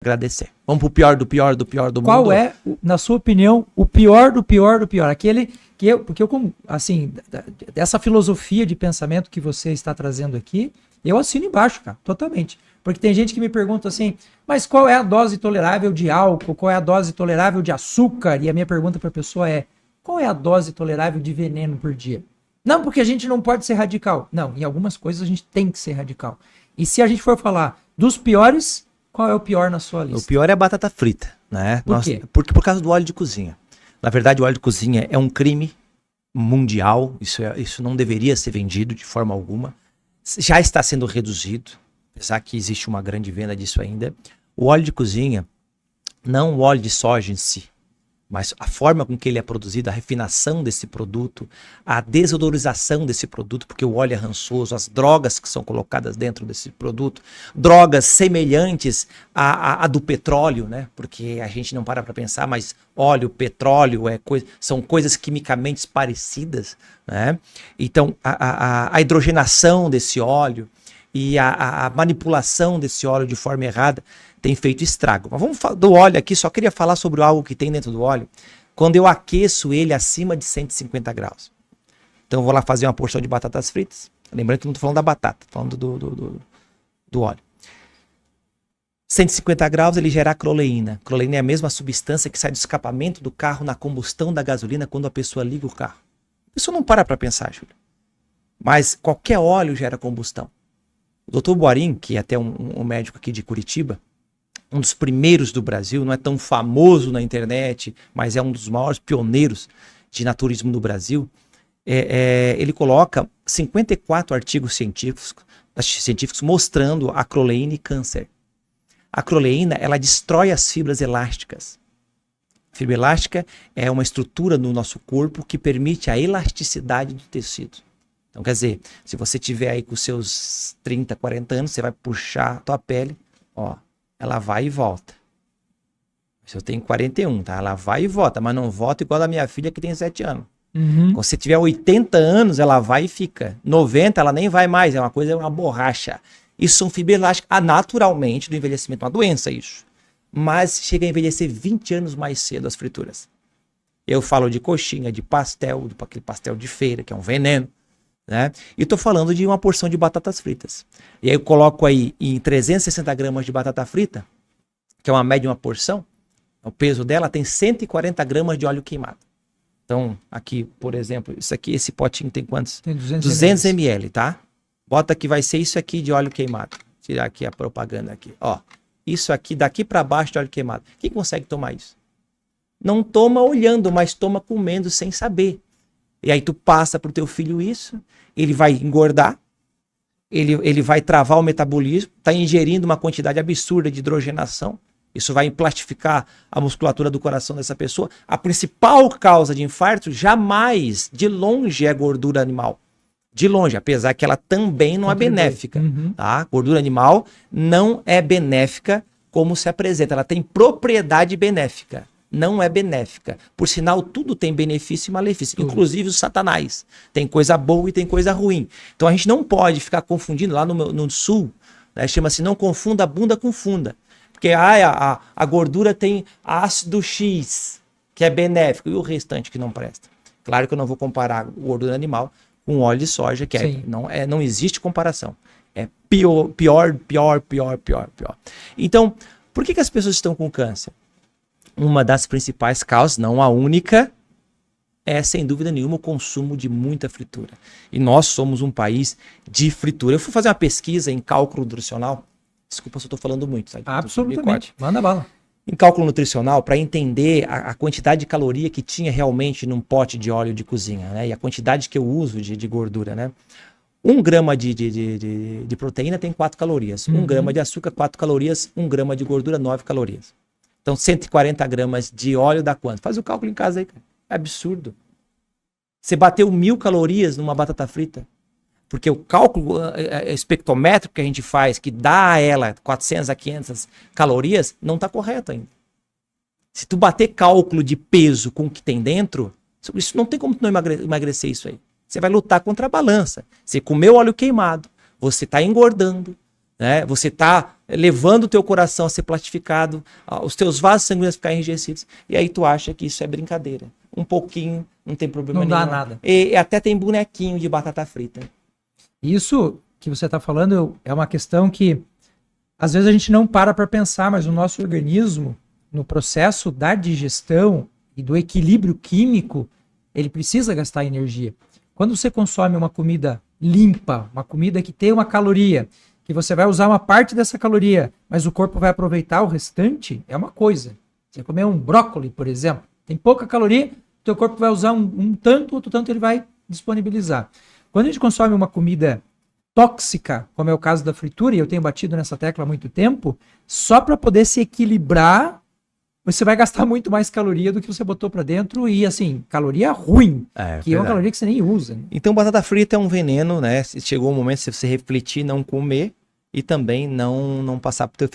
agradecer. Vamos pro pior do pior do pior do mundo. Qual é, na sua opinião, o pior do pior do pior? Aquele que porque eu, assim, dessa filosofia de pensamento que você está trazendo aqui, eu assino embaixo, cara, totalmente. Porque tem gente que me pergunta assim, mas qual é a dose tolerável de álcool? Qual é a dose tolerável de açúcar? E a minha pergunta para a pessoa é, qual é a dose tolerável de veneno por dia? Não, porque a gente não pode ser radical. Não, em algumas coisas a gente tem que ser radical. E se a gente for falar dos piores, qual é o pior na sua lista? O pior é a batata frita, né? Por quê? Porque por causa do óleo de cozinha. Na verdade, o óleo de cozinha é um crime mundial. Isso não deveria ser vendido de forma alguma. Já está sendo reduzido, apesar que existe uma grande venda disso ainda. O óleo de cozinha, não o óleo de soja em si, mas a forma com que ele é produzido, a refinação desse produto, a desodorização desse produto, porque o óleo é rançoso, as drogas que são colocadas dentro desse produto, drogas semelhantes à do petróleo, né? Porque a gente não para pensar, mas óleo, petróleo, são coisas quimicamente parecidas, né? Então, a hidrogenação desse óleo e a manipulação desse óleo de forma errada tem feito estrago. Mas vamos falar do óleo aqui, só queria falar sobre algo que tem dentro do óleo. Quando eu aqueço ele acima de 150 graus. Então eu vou lá fazer uma porção de batatas fritas. Lembrando que não estou falando da batata, estou falando do óleo. 150 graus ele gera acroleína. Acroleína é a mesma substância que sai do escapamento do carro na combustão da gasolina quando a pessoa liga o carro. A pessoa não para pensar, Júlio. Mas qualquer óleo gera combustão. O Dr. Boarim, que é até um médico aqui de Curitiba, um dos primeiros do Brasil, não é tão famoso na internet, mas é um dos maiores pioneiros de naturismo no Brasil, ele coloca 54 artigos científicos mostrando a acroleína e câncer. A acroleína, ela destrói as fibras elásticas. A fibra elástica é uma estrutura no nosso corpo que permite a elasticidade do tecido. Então, quer dizer, se você tiver aí com seus 30, 40 anos, você vai puxar a tua pele, ó, ela vai e volta. Se eu tenho 41, tá? Ela vai e volta, mas não volta igual a da minha filha que tem 7 anos. Uhum. Quando você tiver 80 anos, ela vai e fica. 90, ela nem vai mais, é uma borracha. Isso são fibras elásticas, naturalmente, do envelhecimento, uma doença isso. Mas chega a envelhecer 20 anos mais cedo as frituras. Eu falo de coxinha, de pastel, aquele pastel de feira, que é um veneno. Né? E estou falando de uma porção de batatas fritas. E aí eu coloco aí em 360 gramas de batata frita, que é uma média de uma porção, o peso dela tem 140 gramas de óleo queimado. Então, aqui, por exemplo, esse potinho tem quantos? Tem 200 ml, tá? Bota que vai ser isso aqui de óleo queimado. Tirar aqui a propaganda aqui. Ó, isso aqui, daqui para baixo de óleo queimado. Quem consegue tomar isso? Não toma olhando, mas toma comendo sem saber. E aí tu passa pro teu filho isso, ele vai engordar, ele vai travar o metabolismo, está ingerindo uma quantidade absurda de hidrogenação, isso vai plastificar a musculatura do coração dessa pessoa. A principal causa de infarto jamais, de longe, é gordura animal. De longe, apesar que ela também não é benéfica. Uhum. Tá? Gordura animal não é benéfica como se apresenta, ela tem propriedade benéfica. Não é benéfica. Por sinal, tudo tem benefício e malefício, inclusive o Satanás. Tem coisa boa e tem coisa ruim. Então a gente não pode ficar confundindo, lá no sul, né, chama-se não confunda a bunda com funda. Porque a gordura tem ácido X, que é benéfico, e o restante que não presta. Claro que eu não vou comparar gordura animal com óleo de soja, que não existe comparação. É pior. Então, por que as pessoas estão com câncer? Uma das principais causas, não a única, é sem dúvida nenhuma o consumo de muita fritura. E nós somos um país de fritura. Eu fui fazer uma pesquisa em cálculo nutricional. Desculpa se eu estou falando muito. Sabe? Absolutamente. Manda bala. Em cálculo nutricional, para entender a quantidade de caloria que tinha realmente num pote de óleo de cozinha, né? E a quantidade que eu uso de gordura, né? 1 grama de proteína tem 4 calorias. 1 grama de açúcar, 4 calorias. 1 grama de gordura, 9 calorias. Então, 140 gramas de óleo dá quanto? Faz o cálculo em casa aí, cara. É absurdo. Você bateu 1000 calorias numa batata frita. Porque o cálculo espectrométrico que a gente faz, que dá a ela 400 a 500 calorias, não está correto ainda. Se tu bater cálculo de peso com o que tem dentro, isso não tem como tu não emagrecer isso aí. Você vai lutar contra a balança. Você comeu óleo queimado, você está engordando, né? Você está levando o teu coração a ser plastificado, os teus vasos sanguíneos a ficarem enrijecidos. E aí tu acha que isso é brincadeira. Um pouquinho, não tem problema nenhum. Não dá nada. E até tem bonequinho de batata frita. Isso que você está falando é uma questão que às vezes a gente não para pensar, mas o nosso organismo, no processo da digestão e do equilíbrio químico, ele precisa gastar energia. Quando você consome uma comida limpa, uma comida que tem uma caloria, que você vai usar uma parte dessa caloria, mas o corpo vai aproveitar o restante, é uma coisa. Você comer um brócolis, por exemplo, tem pouca caloria, o teu corpo vai usar um tanto, outro tanto ele vai disponibilizar. Quando a gente consome uma comida tóxica, como é o caso da fritura, e eu tenho batido nessa tecla há muito tempo, só para poder se equilibrar, você vai gastar muito mais caloria do que você botou para dentro e, assim, caloria ruim, que é uma caloria que você nem usa. Né? Então, batata frita é um veneno, né? Chegou o momento de você refletir, não comer e também não passar pro teu